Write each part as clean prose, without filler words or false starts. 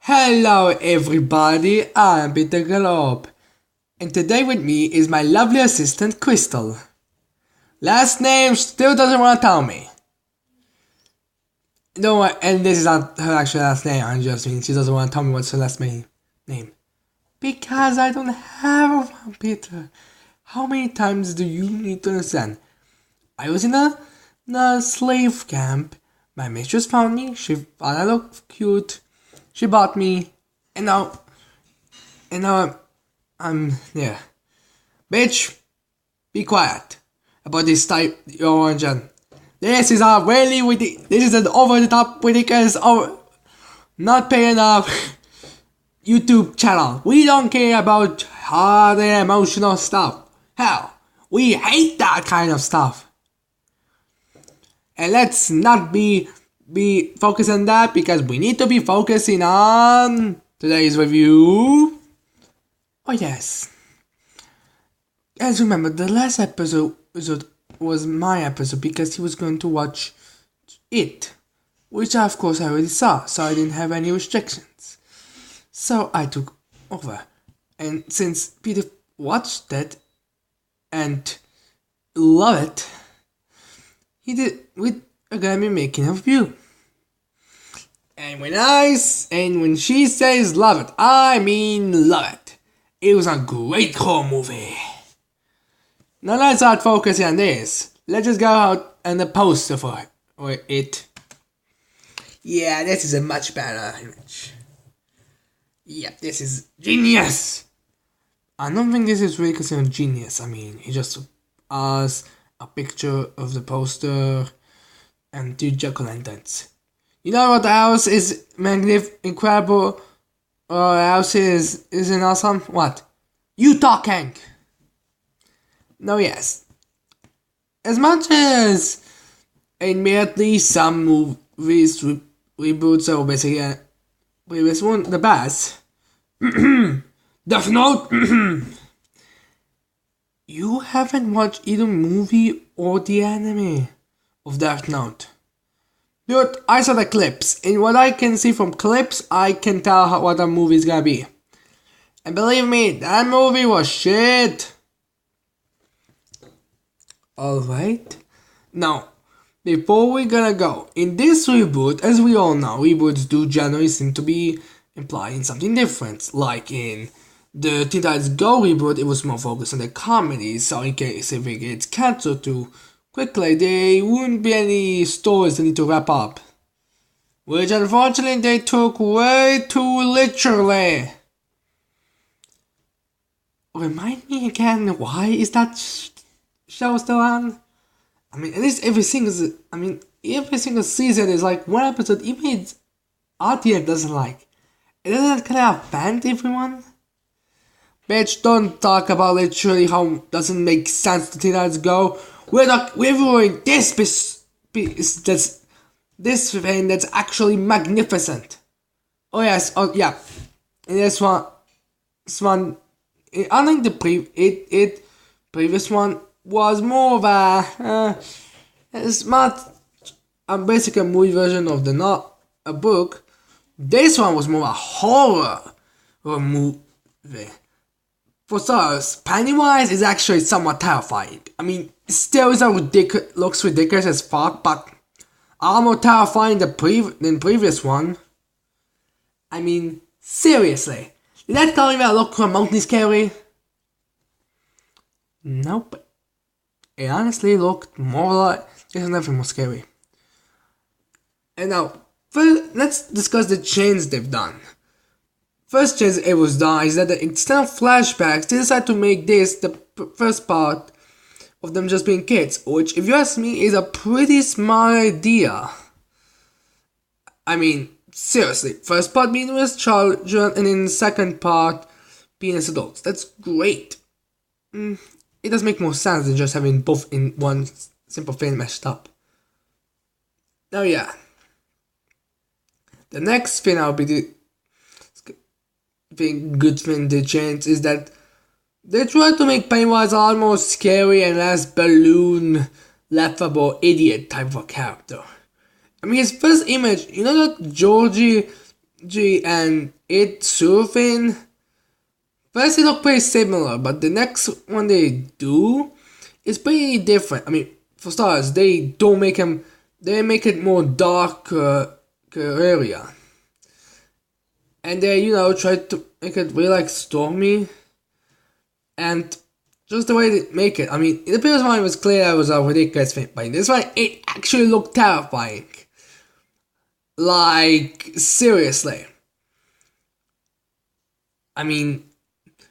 Hello everybody, I'm Peter Galob, and today with me is my lovely assistant Crystal. Last name still doesn't want to tell me. No, and this is not her actual last name, I'm just mean she doesn't want to tell me what's her last name. Because I don't have one, Peter. How many times do you need to understand? I was in a slave camp. My mistress found me, she thought I looked cute. She bought me, and now I'm there. Bitch, be quiet about this type your origin. This is a really this is an over the top ridiculous not paying enough YouTube channel. We don't care about hard and emotional stuff. Hell, we hate that kind of stuff. And let's not be focused on that because we need to be focusing on today's review. Oh yes. Guys, remember the last episode was my episode because he was going to watch it, which of course I already saw, so I didn't have any restrictions. So I took over, and since Peter watched that and loved it, we're gonna be making a review. And when she says love it, I mean love it. It was a great horror movie. Now let's start focusing on this. Let's just go out and the poster for it. Yeah, this is a much better image. Yeah, this is genius. I don't think this is really considered genius. I mean, he just us a picture of the poster and two jack-o'-lanterns. You know what else is incredible? Or else isn't awesome? What? You talking? No, yes. As much as admittedly some movies reboots are basically previous one the best. Death Note. You haven't watched either movie or the anime of Death Note. Dude, I saw the clips, and what I can see from clips, I can tell what the movie's gonna be. And believe me, that movie was shit. Alright? Now, before we're gonna go, in this reboot, as we all know, reboots do generally seem to be implying something different. Like in the Teen Titans Go reboot, it was more focused on the comedy, so in case if it gets cancelled too quickly, there wouldn't be any stories that need to wrap up. Which unfortunately they took way too literally. Remind me again, why is that show still on? I mean, at least every single season is like one episode, even its audience doesn't like. It doesn't kind of offend everyone. Bitch, don't talk about literally how it doesn't make sense to Teen Titans Go. We're reviewing this thing that's actually magnificent. Oh yes, oh yeah. And this one, unlike the previous one was more of a it's not basically a movie version of not a book. This one was more a horror movie. For starters, Pennywise is actually somewhat terrifying. I mean, still is looks ridiculous as fuck, but a lot more terrifying than previous one. I mean, seriously, did that tell you that look remotely scary? Nope. It honestly looked more like there's nothing more scary. And now, first, let's discuss the change they've done. First change it was done is that instead of flashbacks, they decided to make this the first part of them just being kids, which, if you ask me, is a pretty smart idea. I mean, seriously, first part being with children, and then the second part being as adults. That's great. It does make more sense than just having both in one simple thing meshed up. Now, yeah. The next thing I'll be good thing they changed is that they tried to make Pennywise a lot more scary and less balloon, laughable, idiot type of character. I mean, his first image, you know that Georgie and it surfing. First, it look pretty similar, but the next one they do is pretty different. I mean, for starters, they don't make him. They make it more dark area, and they try to make it really like stormy, and just the way they make it. I mean, in the previous one it was clear it was a ridiculous thing, but in this one it actually looked terrifying. Like seriously. I mean,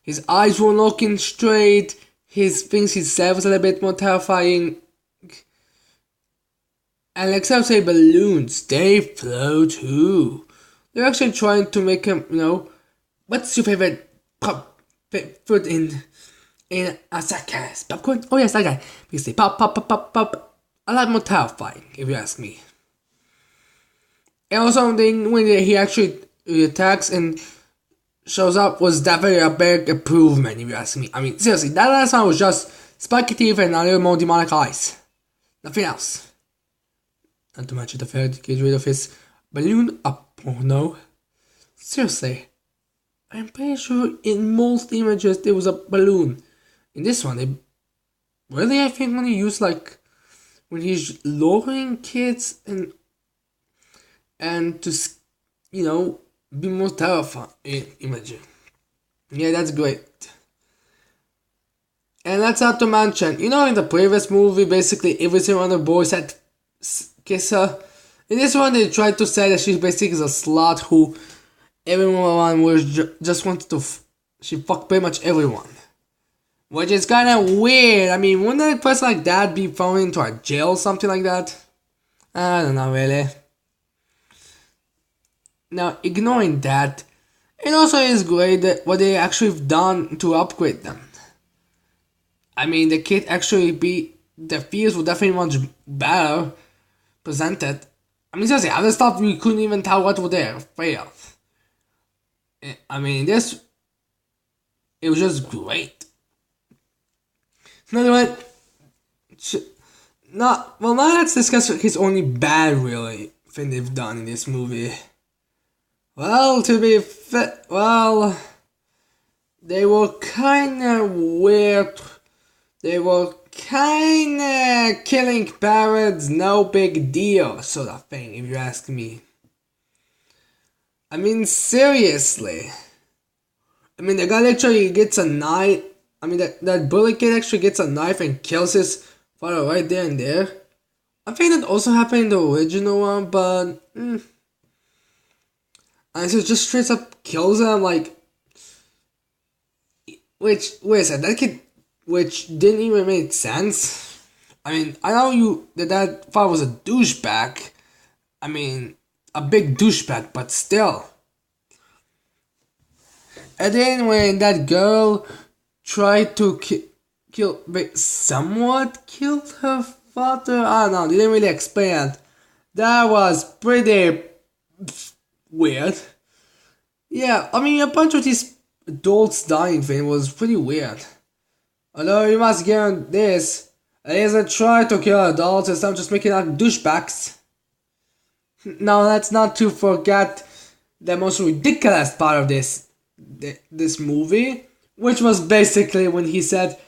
his eyes weren't looking straight. His things he said was a little bit more terrifying. And except say balloons, they flow too. They're actually trying to make him, what's your favorite food in a circus? Popcorn? Oh yes, that guy. Because they pop, pop, pop, pop, pop. A lot more terrifying, if you ask me. And also, when he actually attacks and shows up, was definitely a big improvement, if you ask me. I mean, seriously, that last one was just spiky teeth and a little more demonic eyes. Nothing else. Not to mention the fact to get rid of his balloon up. Oh no. Seriously. I'm pretty sure in most images there was a balloon. In this one, they really, I think, only use like when he's lowering kids and to be more terrifying imaging. Yeah, that's great. And that's not to mention, in the previous movie, basically every single other boy said kiss her. In this one, they tried to say that she basically is a slut who everyone was just wanted to. She fucked pretty much everyone. Which is kind of weird. I mean, wouldn't a person like that be thrown into a jail or something like that? I don't know, really. Now, ignoring that, it also is great that what they actually have done to upgrade them. I mean, the kid actually the fears were definitely much better presented. I mean, seriously, other stuff we couldn't even tell what were there, failed. I mean, it was just great. Another one, now let's discuss his only bad, really, thing they've done in this movie. Well, to be fair, they were kinda weird. They were kinda killing parrots, no big deal, sort of thing, if you ask me. I mean, seriously. I mean, the guy literally gets a knife. I mean, that bully kid actually gets a knife and kills his father right there and there. I think that also happened in the original one, but and so just straight up kills him, like, which, wait a second, that kid, which didn't even make sense. I mean, I know that father was a douchebag. I mean, a big douchebag, but still. And then when that girl tried to somewhat killed her father, I don't know, they didn't really explain it. That was pretty weird. Yeah, I mean, a bunch of these adults dying thing was pretty weird. Although you must guarantee this, it isn't trying to kill adults, it's not just making out douchebags. Now let's not to forget the most ridiculous part of this movie, which was basically when he said,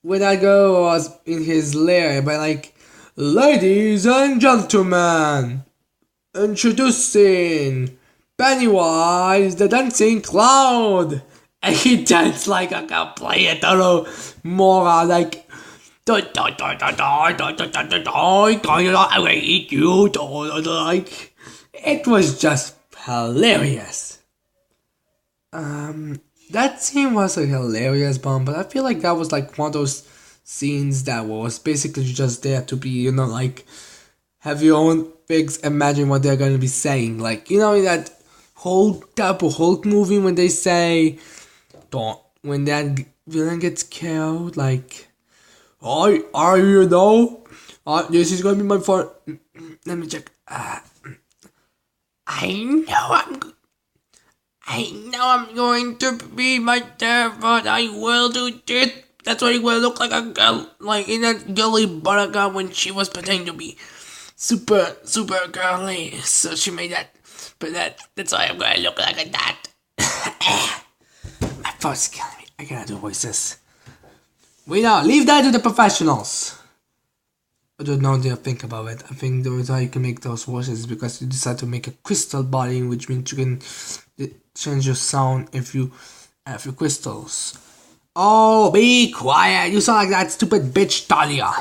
when that girl was in his lair, by like, ladies and gentlemen, introducing Pennywise the Dancing Clown, and he danced like a complete total moron, like, I will eat you, like, it was just hilarious. That scene was a hilarious bomb, but I feel like that was like one of those scenes that was basically just there to be, like, have your own things, imagine what they're gonna be saying. Like, in that whole type of Hulk movie when they say, when that villain gets killed, like, this is gonna be my fault. Let me check. I know I'm going to be my dad, but I will do this. That's why it will look like a girl, like in that girly buttercup when she was pretending to be super, super girly. So she made that But that's why I'm gonna look like that. My throat's killing me. I cannot do voices. Wait now, leave that to the professionals. I don't know what you think about it. I think the reason how you can make those voices is because you decide to make a crystal body, which means you can change your sound if you have your crystals. Oh, be quiet! You sound like that stupid bitch Talia.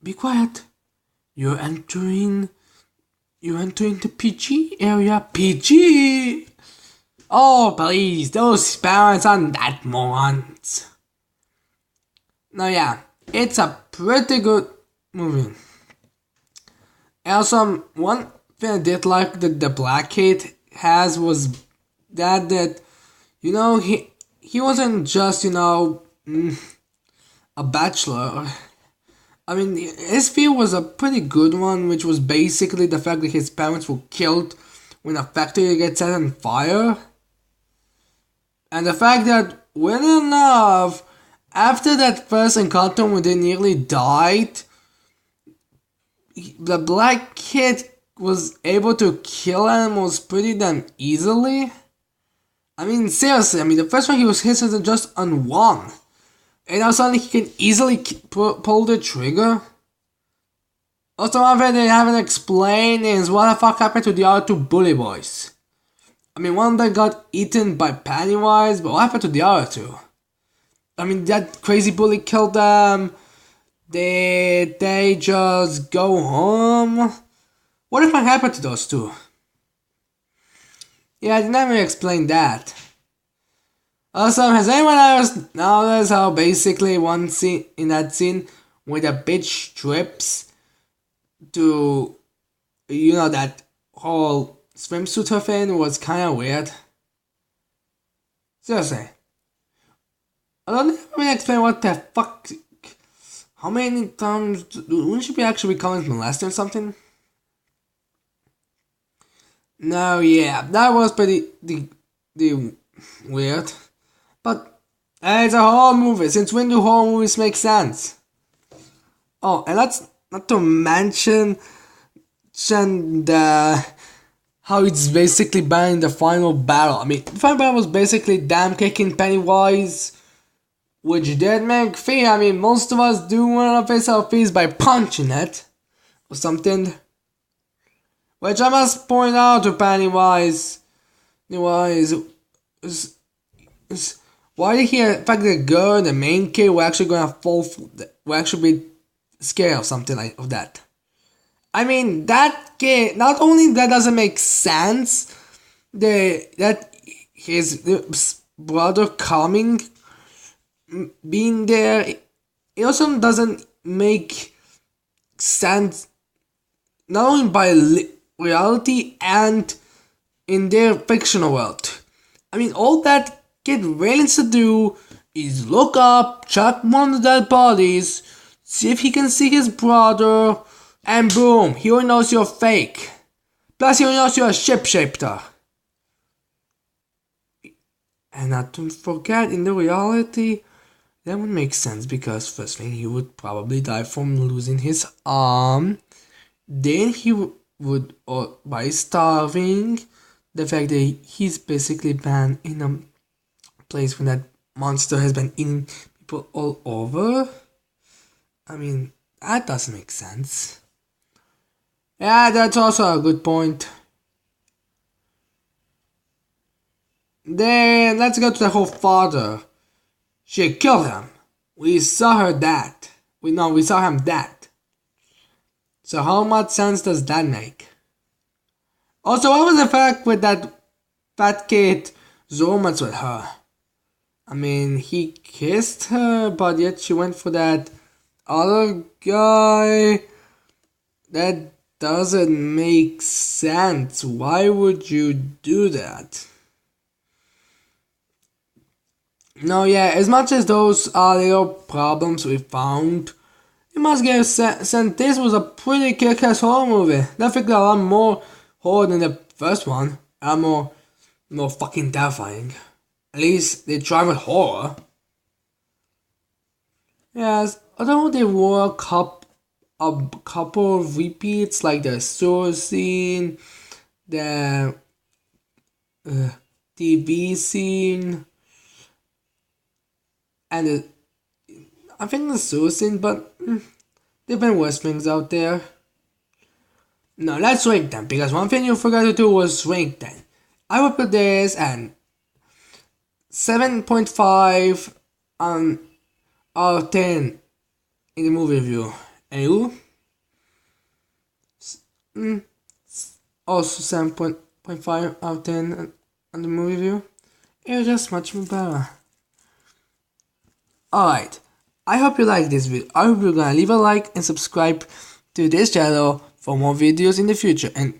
Be quiet. You're entering the PG area. PG! Oh, please, those parents aren't that morons. Now, yeah, it's a pretty good movie. Also, one thing I did like that the Black Kid has was that you know, he wasn't just, you know, a bachelor. I mean, his view was a pretty good one, which was basically the fact that his parents were killed when a factory gets set on fire. And the fact that, weirdly enough, after that first encounter when they nearly died, the Black Kid was able to kill animals pretty damn easily. I mean, seriously, the first one he was hit just on one. And now suddenly he can easily pull the trigger. Also, one thing they haven't explained is what the fuck happened to the other two bully boys. One of them got eaten by Pennywise, but what happened to the other two? That crazy bully killed them. Did they just go home? What the fuck happened to those two? Yeah, they never explained that. Also, has anyone else noticed how basically one scene in that scene where the bitch strips to, you know, that whole swimsuit her thing was kind of weird? Seriously. I don't even explain what the fuck. How many times wouldn't she be actually calling molested or something? No, yeah, that was pretty the weird. But it's a horror movie. Since when do horror movies make sense? Oh, and that's not to mention how it's basically banning the final battle. The final battle was basically damn kicking Pennywise, which did make fear. Most of us do want to face our fears by punching it or something. Which I must point out to Pennywise. Why did he affect the girl, the main kid, we're actually gonna we're actually be scared of something like of that. That kid, not only that doesn't make sense, that his brother coming, being there, it also doesn't make sense, not only by reality and in their fictional world. All that kid really needs to do is look up, check one of the dead bodies, see if he can see his brother, and boom, he already knows you're fake. Plus, he already knows you're a shapeshifter. And not to forget, in the reality, that would make sense because first thing, he would probably die from losing his arm. Then he would, or by starving, the fact that he's basically banned in a place when that monster has been eating people all over. That doesn't make sense. Yeah, that's also a good point. Then let's go to the whole father. She killed him. We saw her that. We saw him that. So how much sense does that make? Also, what was the fact with that fat kid's romance with her? He kissed her, but yet she went for that other guy. That doesn't make sense. Why would you do that? No, yeah, as much as those are little problems we found, you must get a sense this was a pretty kick-ass horror movie. Definitely a lot more horror than the first one. A lot more fucking terrifying. At least they try with horror. Yes, although there were a couple a couple of repeats, like the sewer scene, the TV scene, and I think the sewer scene, but there've been worse things out there. No, let's rank them, because one thing you forgot to do was rank them. I would put this at 7.5 out of 10 in the movie review. And you? Also 7.5 out of 10 on the movie review. It was just much more better. Alright, I hope you like this video. I hope you're gonna leave a like and subscribe to this channel for more videos in the future and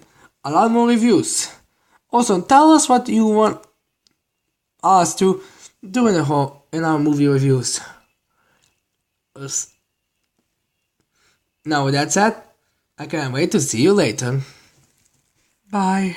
a lot more reviews. Also, tell us what you want us to do in our movie reviews. Now with that said, I can't wait to see you later. Bye.